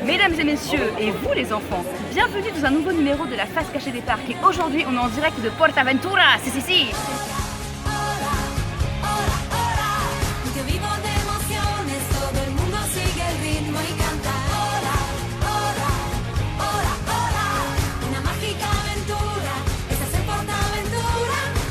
Mesdames et messieurs, et vous les enfants, bienvenue dans un nouveau numéro de la face cachée des parcs. Et aujourd'hui, on est en direct de PortAventura, si.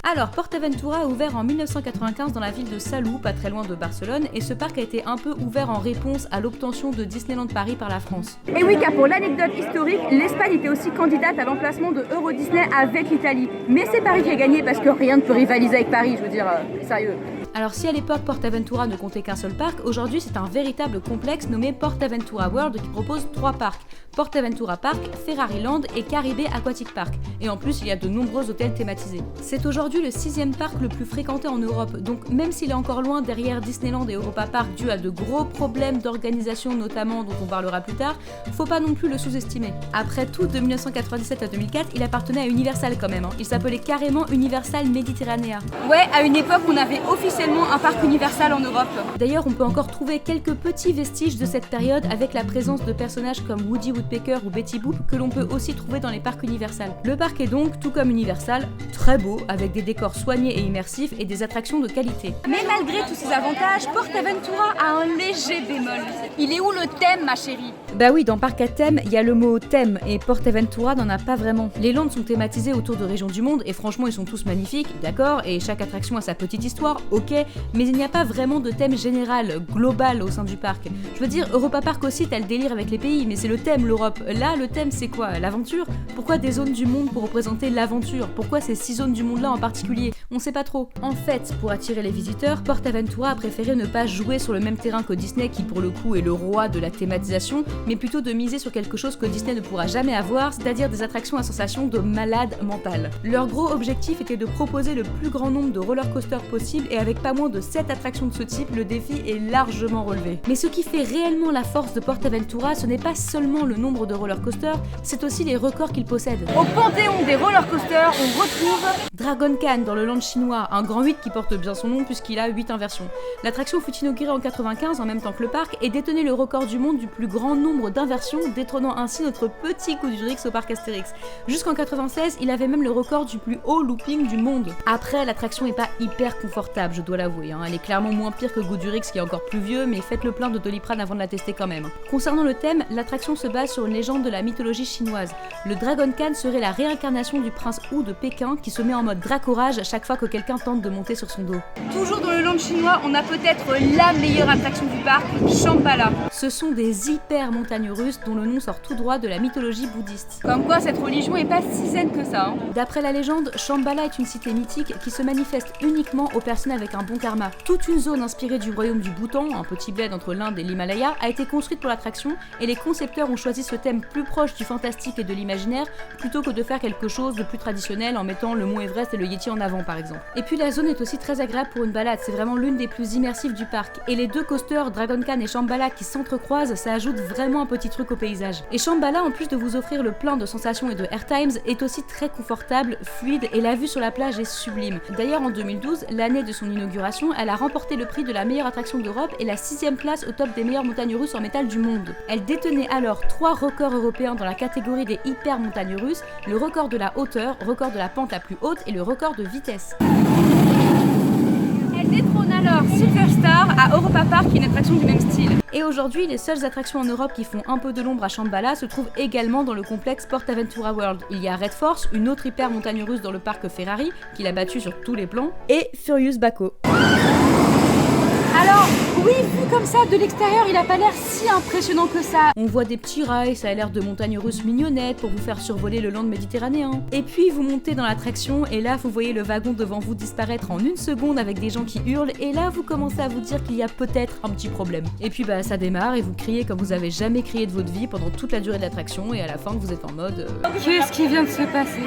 Alors, PortAventura a ouvert en 1995 dans la ville de Salou, pas très loin de Barcelone, et ce parc a été un peu ouvert en réponse à l'obtention de Disneyland Paris par la France. Et oui, car pour l'anecdote historique, l'Espagne était aussi candidate à l'emplacement de Euro Disney avec l'Italie. Mais c'est Paris qui a gagné parce que rien ne peut rivaliser avec Paris, je veux dire, sérieux. Alors si à l'époque PortAventura ne comptait qu'un seul parc, aujourd'hui c'est un véritable complexe nommé PortAventura World qui propose 3 parcs. PortAventura Park, Ferrari Land et Caribe Aquatic Park. Et en plus il y a de nombreux hôtels thématisés. C'est aujourd'hui le 6e parc le plus fréquenté en Europe, donc même s'il est encore loin derrière Disneyland et Europa Park dû à de gros problèmes d'organisation notamment dont on parlera plus tard, faut pas non plus le sous-estimer. Après tout, de 1997 à 2004, il appartenait à Universal quand même, hein. Il s'appelait carrément Universal Mediterranea. Ouais, à une époque on avait officiellement un parc Universal en Europe. D'ailleurs, on peut encore trouver quelques petits vestiges de cette période avec la présence de personnages comme Woody Woodpecker ou Betty Boop que l'on peut aussi trouver dans les parcs Universal. Le parc est donc, tout comme Universal, très beau, avec des décors soignés et immersifs et des attractions de qualité. Mais malgré tous ces avantages, PortAventura a un léger bémol. Il est où le thème, ma chérie? Bah oui, dans Parc à thème, il y a le mot thème et PortAventura n'en a pas vraiment. Les landes sont thématisées autour de régions du monde et franchement ils sont tous magnifiques, d'accord, et chaque attraction a sa petite histoire, ok, mais il n'y a pas vraiment de thème général, global au sein du parc. Je veux dire, Europa Park aussi t'as le délire avec les pays, mais c'est le thème l'Europe. Là, le thème c'est quoi? L'aventure? Pourquoi des zones du monde pour représenter l'aventure? Pourquoi ces 6 zones du monde là en particulier? On sait pas trop. En fait, pour attirer les visiteurs, PortAventura a préféré ne pas jouer sur le même terrain que Disney qui pour le coup est le roi de la thématisation, mais plutôt de miser sur quelque chose que Disney ne pourra jamais avoir, c'est-à-dire des attractions à sensation de malade mental. Leur gros objectif était de proposer le plus grand nombre de roller coasters possible et avec pas moins de 7 attractions de ce type, le défi est largement relevé. Mais ce qui fait réellement la force de PortAventura, ce n'est pas seulement le nombre de roller coasters, c'est aussi les records qu'ils possèdent. Au panthéon des roller coasters, on retrouve Dragon Khan dans le land chinois, un grand 8 qui porte bien son nom puisqu'il a 8 inversions. L'attraction fut inaugurée en 95 en même temps que le parc et détenait le record du monde du plus grand nombre d'inversions, détrônant ainsi notre petit Goudurix au parc Astérix. Jusqu'en 96, il avait même le record du plus haut looping du monde. Après, l'attraction est pas hyper confortable, je dois l'avouer, hein. Elle est clairement moins pire que Goudurix qui est encore plus vieux, mais faites le plein de Doliprane avant de la tester quand même. Concernant le thème, l'attraction se base sur une légende de la mythologie chinoise. Le Dragon Khan serait la réincarnation du prince Wu de Pékin qui se met en mode dracorage chaque fois que quelqu'un tente de monter sur son dos. Toujours dans le land chinois, on a peut-être la meilleure attraction du parc, Shambhala. Ce sont des hyper montagnes russes dont le nom sort tout droit de la mythologie bouddhiste. Comme quoi cette religion est pas si zen que ça, hein. D'après la légende, Shambhala est une cité mythique qui se manifeste uniquement aux personnes avec un bon karma. Toute une zone inspirée du royaume du Bhoutan, un petit bled entre l'Inde et l'Himalaya, a été construite pour l'attraction et les concepteurs ont choisi ce thème plus proche du fantastique et de l'imaginaire plutôt que de faire quelque chose de plus traditionnel en mettant le mont Everest et le Yéti en avant par exemple. Et puis la zone est aussi très agréable pour une balade, c'est vraiment l'une des plus immersives du parc. Et les 2 coasters, Dragon Khan et Shambhala qui s'entrecroisent, ça ajoute vraiment un petit truc au paysage. Et Shambhala, en plus de vous offrir le plein de sensations et de airtimes, est aussi très confortable, fluide et la vue sur la plage est sublime. D'ailleurs en 2012, l'année de son inauguration, elle a remporté le prix de la meilleure attraction d'Europe et la 6e place au top des meilleures montagnes russes en métal du monde. Elle détenait alors 3 records européens dans la catégorie des hyper montagnes russes, le record de la hauteur, record de la pente la plus haute et le record de vitesse. Elle détrône alors Silverstar à Europa Park, qui est une attraction du même style. Et aujourd'hui, les seules attractions en Europe qui font un peu de l'ombre à Shambhala se trouvent également dans le complexe PortAventura World. Il y a Red Force, une autre hyper montagne russe dans le parc Ferrari, qui l'a battu sur tous les plans, et Furious Baco. Alors, oui, vu comme ça, de l'extérieur, il a pas l'air si impressionnant que ça. On voit des petits rails, ça a l'air de montagnes russes mignonnettes pour vous faire survoler le land méditerranéen. Et puis, vous montez dans l'attraction, et là, vous voyez le wagon devant vous disparaître en 1 seconde avec des gens qui hurlent, et là, vous commencez à vous dire qu'il y a peut-être un petit problème. Et puis, bah, ça démarre, et vous criez comme vous avez jamais crié de votre vie pendant toute la durée de l'attraction, et à la fin, vous êtes en mode... Qu'est-ce qui vient de se passer?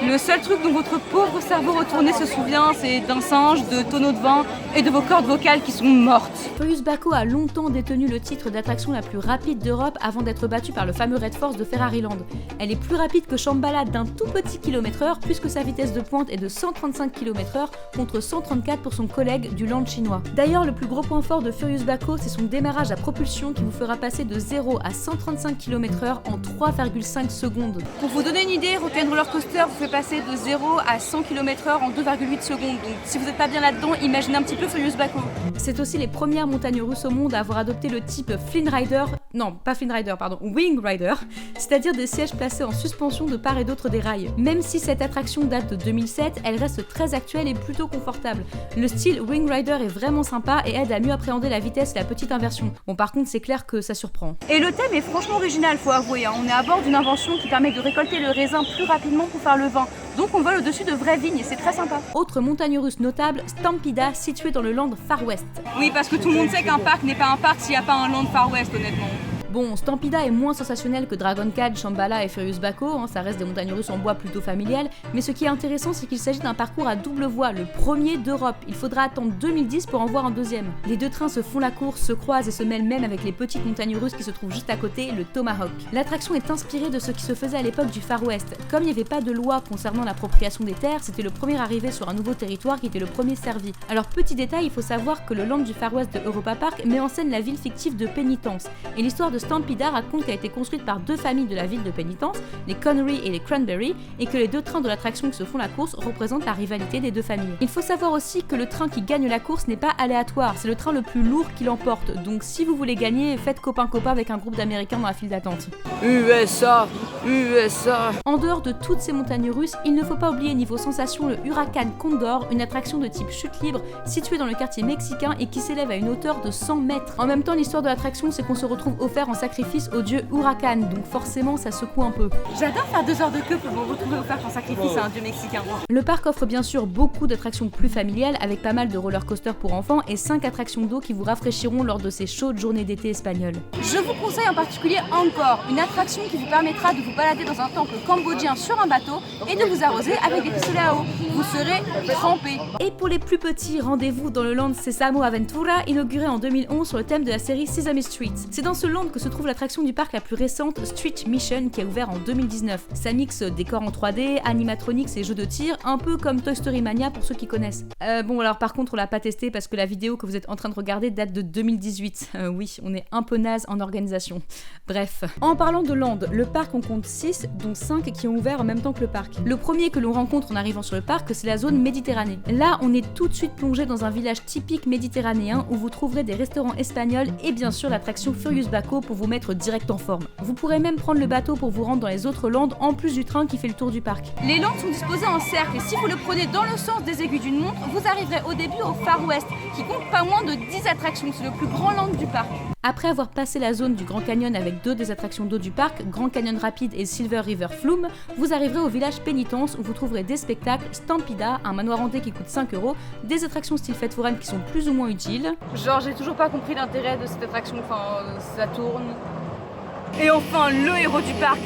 Le seul truc dont votre pauvre cerveau retourné se souvient, c'est d'un singe, de tonneaux de vin, et de vos cordes vocales qui sont mortes. Furious Baco a longtemps détenu le titre d'attraction la plus rapide d'Europe avant d'être battue par le fameux Red Force de Ferraryland. Elle est plus rapide que Shambhala d'un tout petit kilomètre-heure puisque sa vitesse de pointe est de 135 km/h contre 134 pour son collègue du land chinois. D'ailleurs, le plus gros point fort de Furious Baco, c'est son démarrage à propulsion qui vous fera passer de 0 à 135 km/h en 3,5 secondes. Pour vous donner une idée, Rock'n'Roller Coaster vous fait passer de 0 à 100 km/h en 2,8 secondes. Donc si vous n'êtes pas bien là-dedans, imaginez un petit peu Furious Baco. C'est aussi les premières montagnes russes au monde à avoir adopté le type Flynn Rider, non pas Flynn Rider, pardon, Wing Rider, c'est-à-dire des sièges placés en suspension de part et d'autre des rails. Même si cette attraction date de 2007, elle reste très actuelle et plutôt confortable. Le style Wing Rider est vraiment sympa et aide à mieux appréhender la vitesse et la petite inversion. Bon, par contre, c'est clair que ça surprend. Et le thème est franchement original, faut avouer, hein. On est à bord d'une invention qui permet de récolter le raisin plus rapidement pour faire le vin. Donc on vole au-dessus de vraies vignes et c'est très sympa. Autre montagne russe notable, Stampida, située dans le land Far West. Oui, parce que tout le monde sait qu'un parc n'est pas un parc s'il n'y a pas un land Far West, honnêtement. Bon, Stampida est moins sensationnel que Dragon Khan, Shambhala et Furious Baco, hein, ça reste des montagnes russes en bois plutôt familiales, mais ce qui est intéressant c'est qu'il s'agit d'un parcours à double voie, le premier d'Europe. Il faudra attendre 2010 pour en voir un deuxième. Les deux trains se font la course, se croisent et se mêlent même avec les petites montagnes russes qui se trouvent juste à côté, le Tomahawk. L'attraction est inspirée de ce qui se faisait à l'époque du Far West. Comme il n'y avait pas de loi concernant l'appropriation des terres, c'était le premier arrivé sur un nouveau territoire qui était le premier servi. Alors petit détail, il faut savoir que le land du Far West de Europa Park met en scène la ville fictive de Pénitence, et l'histoire de Stampida raconte qu'elle a été construite par deux familles de la ville de Pénitence, les Connery et les Cranberry, et que les deux trains de l'attraction qui se font la course représentent la rivalité des deux familles. Il faut savoir aussi que le train qui gagne la course n'est pas aléatoire, c'est le train le plus lourd qui l'emporte, donc si vous voulez gagner, faites copain-copain avec un groupe d'Américains dans la file d'attente. USA, USA. En dehors de toutes ces montagnes russes, il ne faut pas oublier niveau sensation le Huracan Condor, une attraction de type chute libre située dans le quartier mexicain et qui s'élève à une hauteur de 100 mètres. En même temps, l'histoire de l'attraction, c'est qu'on se retrouve offert en sacrifice au dieu Huracan, donc forcément ça secoue un peu. J'adore faire 2 heures de queue pour me retrouver offert en sacrifice à un dieu mexicain. Le parc offre bien sûr beaucoup d'attractions plus familiales avec pas mal de roller coasters pour enfants et 5 attractions d'eau qui vous rafraîchiront lors de ces chaudes journées d'été espagnoles. Je vous conseille en particulier Angkor, une attraction qui vous permettra de vous balader dans un temple cambodgien sur un bateau et de vous arroser avec des pistolets à eau. Vous serez trempés. Et pour les plus petits, rendez-vous dans le land Sesamo Aventura, inauguré en 2011 sur le thème de la série Sesame Street. C'est dans ce land que se trouve l'attraction du parc la plus récente, Street Mission, qui a ouvert en 2019. Ça mixe décors en 3D, animatronics et jeux de tir, un peu comme Toy Story Mania pour ceux qui connaissent. Bon alors par contre on l'a pas testé parce que la vidéo que vous êtes en train de regarder date de 2018. Oui, on est un peu naze en organisation. Bref. En parlant de land, le parc en compte 6, dont 5 qui ont ouvert en même temps que le parc. Le premier que l'on rencontre en arrivant sur le parc, c'est la zone Méditerranée. Là, on est tout de suite plongé dans un village typique méditerranéen où vous trouverez des restaurants espagnols et bien sûr l'attraction Furious Baco pour vous mettre direct en forme. Vous pourrez même prendre le bateau pour vous rendre dans les autres landes en plus du train qui fait le tour du parc. Les landes sont disposées en cercle et si vous le prenez dans le sens des aiguilles d'une montre, vous arriverez au début au Far West qui compte pas moins de 10 attractions, c'est le plus grand land du parc. Après avoir passé la zone du Grand Canyon avec 2 des attractions d'eau du parc, Grand Canyon Rapide et Silver River Flume, vous arriverez au village Pénitence où vous trouverez des spectacles, Stampida, un manoir hanté qui coûte 5 €, des attractions style fête foraine qui sont plus ou moins utiles. Genre j'ai toujours pas compris l'intérêt de cette attraction, ça tourne. Et enfin le héros du parc,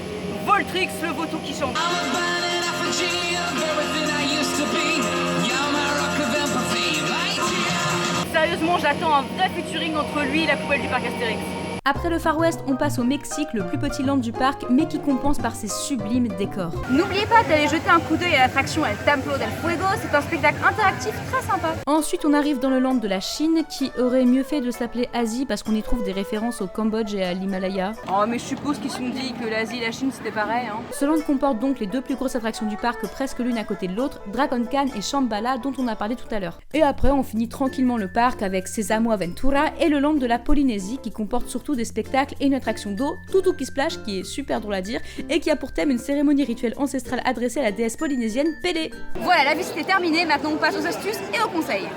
Voltrix le vautour qui chante. Sérieusement, j'attends un vrai featuring entre lui et la poubelle du parc Astérix. Après le Far West, on passe au Mexique, le plus petit land du parc, mais qui compense par ses sublimes décors. N'oubliez pas d'aller jeter un coup d'œil à l'attraction El Templo del Fuego, c'est un spectacle interactif très sympa. Ensuite, on arrive dans le land de la Chine, qui aurait mieux fait de s'appeler Asie parce qu'on y trouve des références au Cambodge et à l'Himalaya. Oh, mais je suppose qu'ils se sont dit que l'Asie et la Chine c'était pareil, hein. Ce land comporte donc les 2 plus grosses attractions du parc, presque l'une à côté de l'autre, Dragon Khan et Shambhala, dont on a parlé tout à l'heure. Et après, on finit tranquillement le parc avec Sesamo Aventura et le land de la Polynésie, qui comporte surtout des spectacles et une attraction d'eau, Tutuki Splash, qui est super drôle à dire, et qui a pour thème une cérémonie rituelle ancestrale adressée à la déesse polynésienne Pélé. Voilà, la visite est terminée, maintenant on passe aux astuces et aux conseils.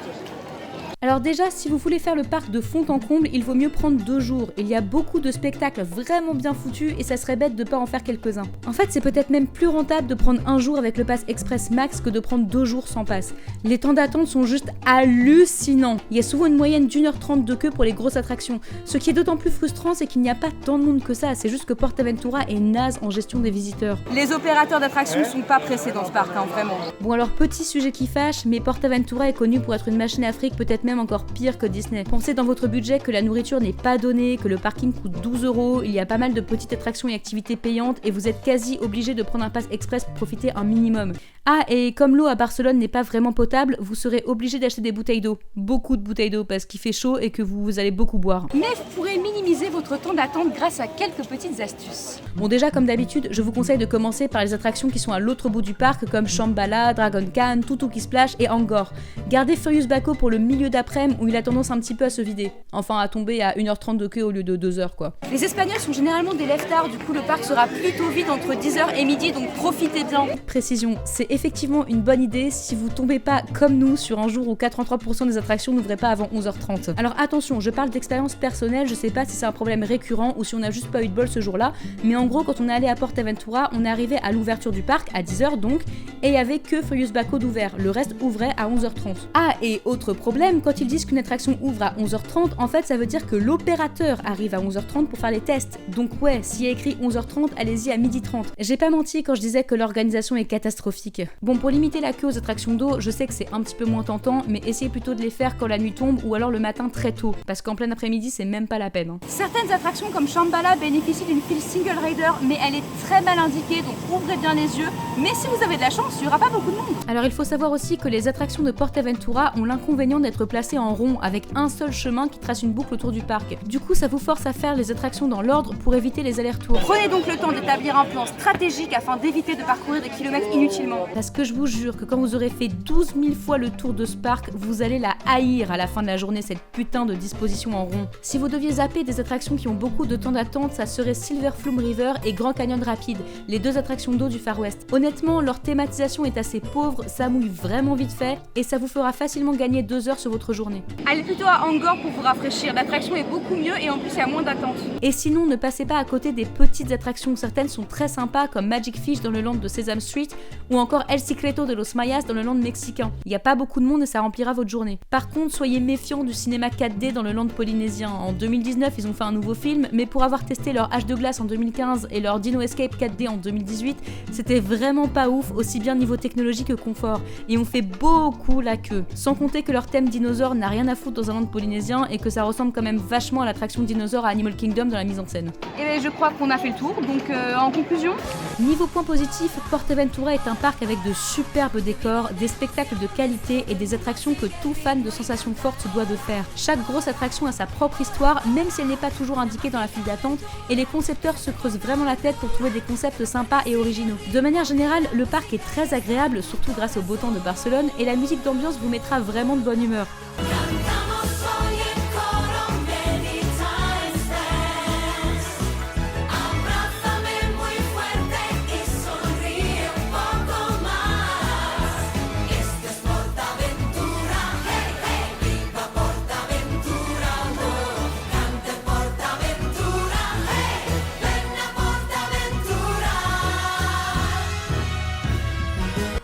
Alors déjà, si vous voulez faire le parc de fond en comble, il vaut mieux prendre 2 jours. Il y a beaucoup de spectacles vraiment bien foutus et ça serait bête de pas en faire quelques-uns. En fait, c'est peut-être même plus rentable de prendre un jour avec le pass Express Max que de prendre 2 jours sans pass. Les temps d'attente sont juste hallucinants. Il y a souvent une moyenne d'1h30 de queue pour les grosses attractions. Ce qui est d'autant plus frustrant, c'est qu'il n'y a pas tant de monde que ça. C'est juste que PortAventura est naze en gestion des visiteurs. Les opérateurs d'attractions sont pas pressés dans ce parc, hein, vraiment. Bon alors, petit sujet qui fâche, mais PortAventura est connu pour être une machine à fric peut-être même même encore pire que Disney. Pensez dans votre budget que la nourriture n'est pas donnée, que le parking coûte 12 €, il y a pas mal de petites attractions et activités payantes et vous êtes quasi obligé de prendre un pass express pour profiter un minimum. Ah, et comme l'eau à Barcelone n'est pas vraiment potable, vous serez obligé d'acheter des bouteilles d'eau. Beaucoup de bouteilles d'eau parce qu'il fait chaud et que vous allez beaucoup boire. Mais vous pourrez minimiser votre temps d'attente grâce à quelques petites astuces. Bon, déjà comme d'habitude, je vous conseille de commencer par les attractions qui sont à l'autre bout du parc comme Shambhala, Dragon Khan, Tutuki Splash et Angkor. Gardez Furious Baco pour le milieu d'après-midi où il a tendance un petit peu à se vider. Enfin à tomber à 1h30 de queue au lieu de 2h quoi. Les Espagnols sont généralement des lève-tard, du coup le parc sera plutôt vide entre 10h et midi, donc profitez bien. Précision, c'est effectivement une bonne idée si vous tombez pas comme nous sur un jour où 83% des attractions n'ouvraient pas avant 11h30. Alors attention, je parle d'expérience personnelle, je sais pas si c'est un problème récurrent ou si on a juste pas eu de bol ce jour-là, mais en gros quand on est allé à PortAventura, on est arrivé à l'ouverture du parc à 10h donc, et il y avait que Furious Baco d'ouvert, le reste ouvrait à 11h30. Ah, et autre problème, quand ils disent qu'une attraction ouvre à 11h30, en fait ça veut dire que l'opérateur arrive à 11h30 pour faire les tests. Donc ouais, s'il y a écrit 11h30, allez-y à 12h30. J'ai pas menti quand je disais que l'organisation est catastrophique. Bon, pour limiter la queue aux attractions d'eau, je sais que c'est un petit peu moins tentant, mais essayez plutôt de les faire quand la nuit tombe ou alors le matin très tôt, parce qu'en plein après-midi c'est même pas la peine. Certaines attractions comme Shambhala bénéficient d'une file single rider, mais elle est très mal indiquée, donc ouvrez bien les yeux. Mais si vous avez de la chance, il y aura pas beaucoup de monde. Alors il faut savoir aussi que les attractions de PortAventura ont l'inconvénient d'être placées en rond, avec un seul chemin qui trace une boucle autour du parc. Du coup, ça vous force à faire les attractions dans l'ordre pour éviter les allers-retours. Prenez donc le temps d'établir un plan stratégique afin d'éviter de parcourir des kilomètres inutilement. Parce que je vous jure que quand vous aurez fait 12 000 fois le tour de ce parc, vous allez la haïr à la fin de la journée, cette putain de disposition en rond. Si vous deviez zapper des attractions qui ont beaucoup de temps d'attente, ça serait Silver Flume River et Grand Canyon Rapide, les deux attractions d'eau du Far West. Honnêtement, leur thématisation est assez pauvre, ça mouille vraiment vite fait et ça vous fera facilement gagner 2 heures sur votre journée. Allez plutôt à Angkor pour vous rafraîchir, l'attraction est beaucoup mieux et en plus il y a moins d'attente. Et sinon, ne passez pas à côté des petites attractions, certaines sont très sympas comme Magic Fish dans le land de Sesame Street ou encore El Secreto de los Mayas dans le land mexicain. Il n'y a pas beaucoup de monde et ça remplira votre journée. Par contre, soyez méfiants du cinéma 4D dans le land polynésien. En 2019, ils ont fait un nouveau film, mais pour avoir testé leur Âge de glace en 2015 et leur Dino Escape 4D en 2018, c'était vraiment pas ouf, aussi bien niveau technologie que confort. Et on fait beaucoup la queue. Sans compter que leur thème dinosaure n'a rien à foutre dans un land polynésien et que ça ressemble quand même vachement à l'attraction dinosaure à Animal Kingdom dans la mise en scène. Et bien je crois qu'on a fait le tour, donc en conclusion. Niveau point positif, PortAventura est un parc avec de superbes décors, des spectacles de qualité et des attractions que tout fan de sensations fortes se doit de faire. Chaque grosse attraction a sa propre histoire, même si elle n'est pas toujours indiquée dans la file d'attente, et les concepteurs se creusent vraiment la tête pour trouver des concepts sympas et originaux. De manière générale, le parc est très agréable, surtout grâce au beau temps de Barcelone, et la musique d'ambiance vous mettra vraiment de bonne humeur.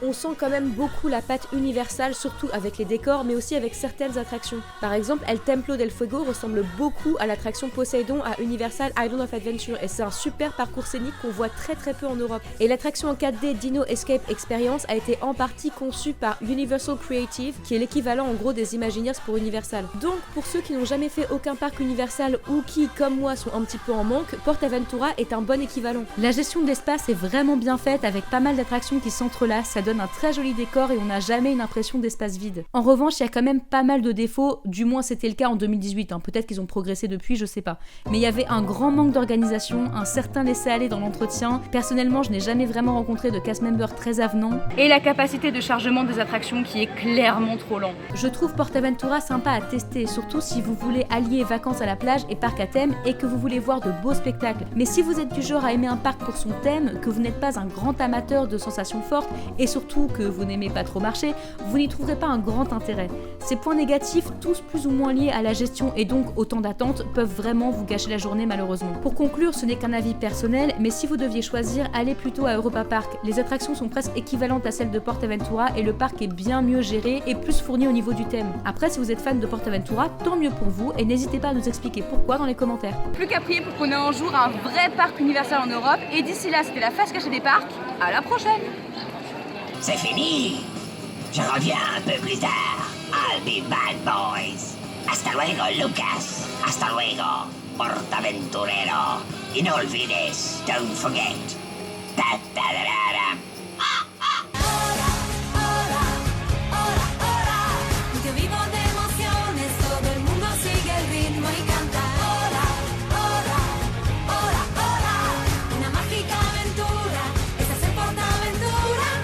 On sent quand même beaucoup la patte Universal, surtout avec les décors, mais aussi avec certaines attractions. Par exemple, El Templo del Fuego ressemble beaucoup à l'attraction Poseidon à Universal Island of Adventure, et c'est un super parcours scénique qu'on voit très peu en Europe. Et l'attraction en 4D Dino Escape Experience a été en partie conçue par Universal Creative, qui est l'équivalent en gros des Imagineers pour Universal. Donc pour ceux qui n'ont jamais fait aucun parc Universal ou qui, comme moi, sont un petit peu en manque, PortAventura est un bon équivalent. La gestion de l'espace est vraiment bien faite avec pas mal d'attractions qui s'entrelacent, ça donne un très joli décor et on n'a jamais une impression d'espace vide. En revanche, il y a quand même pas mal de défauts, du moins c'était le cas en 2018, peut-être qu'ils ont progressé depuis, je sais pas. Mais il y avait un grand manque d'organisation, un certain laisser-aller dans l'entretien. Personnellement, je n'ai jamais vraiment rencontré de cast member très avenant. Et la capacité de chargement des attractions qui est clairement trop lent. Je trouve PortAventura sympa à tester, surtout si vous voulez allier vacances à la plage et parc à thème et que vous voulez voir de beaux spectacles. Mais si vous êtes du genre à aimer un parc pour son thème, que vous n'êtes pas un grand amateur de sensations fortes et surtout que vous n'aimez pas trop marcher, vous n'y trouverez pas un grand intérêt. Ces points négatifs, tous plus ou moins liés à la gestion et donc au temps d'attente, peuvent vraiment vous gâcher la journée malheureusement. Pour conclure, ce n'est qu'un avis personnel, mais si vous deviez choisir, allez plutôt à Europa Park. Les attractions sont presque équivalentes à celles de PortAventura et le parc est bien mieux géré et plus fourni au niveau du thème. Après, si vous êtes fan de PortAventura, tant mieux pour vous et n'hésitez pas à nous expliquer pourquoi dans les commentaires. Plus qu'à prier pour qu'on ait un jour un vrai parc Universal en Europe, et d'ici là, c'était la face cachée des parcs. À la prochaine! C'est fini. Je reviens un peu plus tard. I'll be back, boys. Hasta luego, Lucas. Hasta luego, Portaventurero. Y no olvides, don't forget. Da, da, da, da, da.